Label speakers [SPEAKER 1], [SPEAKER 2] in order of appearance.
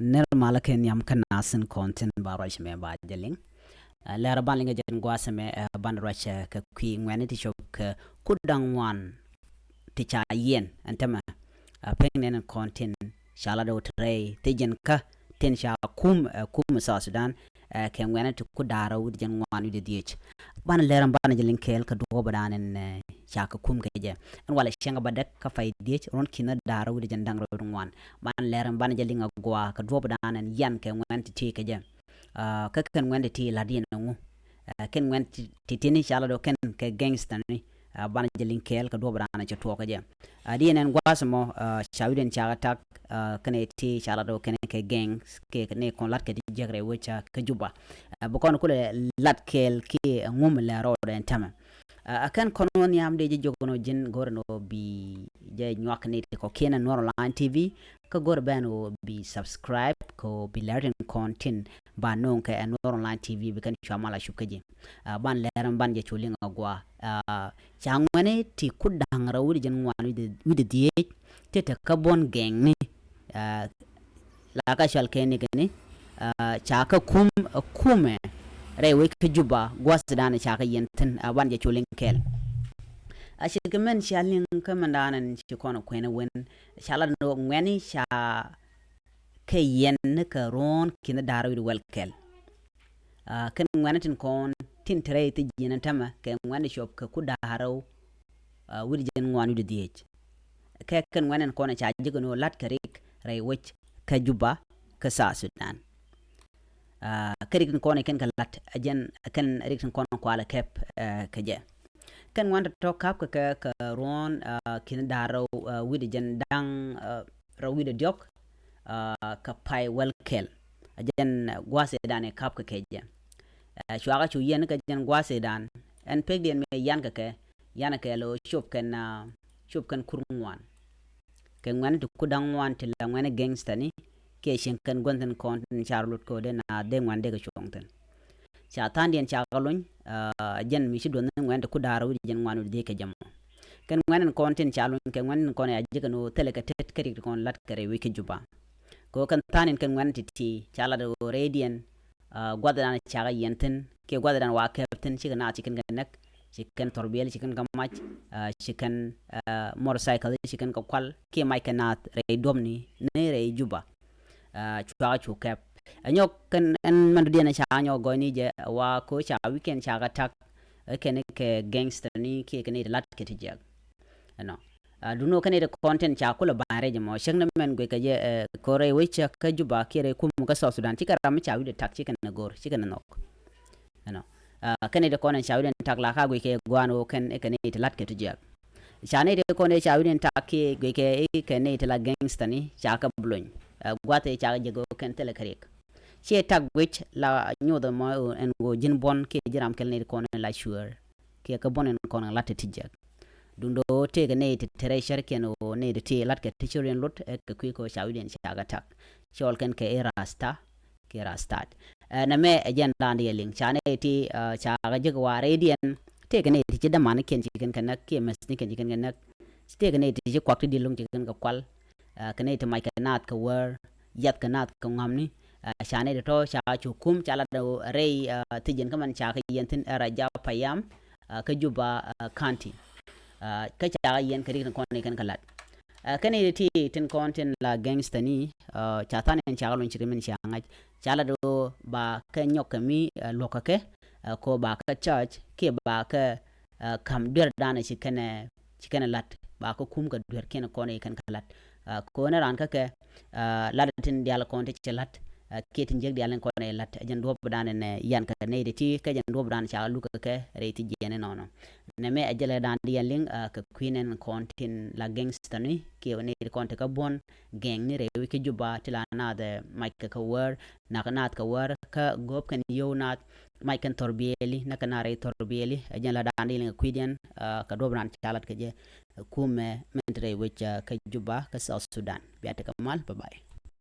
[SPEAKER 1] ner malaken yam kanasin kontin barash me ba jeling lera balinga jen gwasa me ban racha ka kwi ngwene ti shop ka kudang wan ti cha yen antama pengen kontin shala do trey tijen ka ten sha kum sa Sudan ke ngwene ti kudara wud jen wan wud diech ban lera ban jeling kel ka do badanen chaka kum ke je en wala shenga badak ka fay diech ron kina dara wud jen dang ro wan ban lera ban jeling gwa ka do badanen yan ke ngwene ti ke je ka kan ngwene ti ladin ngu ken ngwene ti tini shala do ken ke gangster ni ban jeling kel ka do badanen cha to ka je dinen gwa samo chawiden cha tak kene ti shala do ken ke gangs ke ne kon lat ke ti jegre wecha ka juba bu kon ko lat kel ki ngum la ro den tama akan konon yam de jogono jin gorno bi je nyak ni ko kena Online TV ka gor bano bi subscribe ko bi learn content ba non ka Online TV bi kan chamala shukaji ban leran ban je chulinga gwa changwane ti kudang rawudi jin wanu de die te ta carbon gang ni la ka shal kene gani chaka kume rewe ka juba gwasidana chaka yentin ban je chulin kel ashigmen shalin kamandanan chikono kwena wen shala no ngweni sha ke yen ka ron kina daru wel kel kan ngwanatin kon tin tray ti jinan tama ke ngwani shop ka kudaro wudi jen ngwanu de diech ke kan ngwanan kona cha jigno lat karik rewe ka juba ka sa Sudan karikin kone ken kalat ajen kan rikin kone kwala kep kaje kan wanda to kap ka ron kin daro widi jen dang rawida diok ka pai welkel ajen gwase dane kap ka keje shuaga chu yen ka jen gwase dan en pegden me yan ka ke yana ke lo shop kan kurwan ken wan to kudang wan til la ngane gangster ni ke shin kan gonten konten charlotte ko de na de ngande ga chongten cha tandien cha galon jen mi shi don ngande ku daro jen ngwanu de ke jam kan ngwanen konten chalon ke ngwanen kon ya jiga no tele ka tet kari kon lat kare wiki juba ko kan tanin kan ngwan ti chala do radian gwadan cha ga yenten ke gwadan wa captain shi na cikin ganak chicken torbel chicken gamach chicken motorcycle chicken ko kwal ke mai kanat re domni ne re juba chwa chu kep anyo kan en man diena cha anyo goni je wa ko cha weekend cha ga tak ken ke gangster ni ke ken lat ke tijak no duno kan de content cha kula bare je mo sheng na men gwe ka je kore wecha ka juba kere kum ka so Sudan tikara mi cha wi de tak chicken na gor chicken nok no kan de konen cha wi de tak la ka gwe ke gwano ken de lat ke tijak chane de konen cha wi de tak ke gwe ke de la gangster ni cha ka blon gwate cha jego ken tele karik che tag wich la nyodo mo en go jin bon ke jiram kel ne ko la sure ke ka bonen ko la tijak dundo te ne te treasure ken o ne de te lat ke tichuren lot ke ko shawiden cha ga tak chol ken ke rasta ke rastat na me ajen dan de ling cha ne ti cha ga jego wa radian te ne ti da man ken ken ke mes ni ken te ne ti kwak ti dilung ken ka kwal kene te mai kanat ka wer yat kanat ka ngamni shane de to sha chu kum chala do rei tijen kaman cha ka yentin raja payam ka juba county ka cha yen kari kan ne kan kalat kene de ti tin content la gangster ni cha tan en cha lon chimen cha ngaj chala do ba ka nyokami lokake ko ba ka church ke ba ka kam der dana chikene lat ba ko kum ka der ken ko ne kan kalat ko na ran ka ke ladatin dial konte chelat ketin jeg dial ko ne lat jan do dan ne yan ka ne de ti ka jan do dan cha lu ka ke re ti jene nono ne me ajele dan dial ling ka queen kontin la gangster ni ke ne konte ka bon gang ni re wi ke juba tilana de mike ka wer na ka wer ka gop kan yo na mike torbeli na kana re torbeli jan la dan dial queen ka do dan chalat ke je kume mentre which ka juba ka South Sudan biata kamal bye bye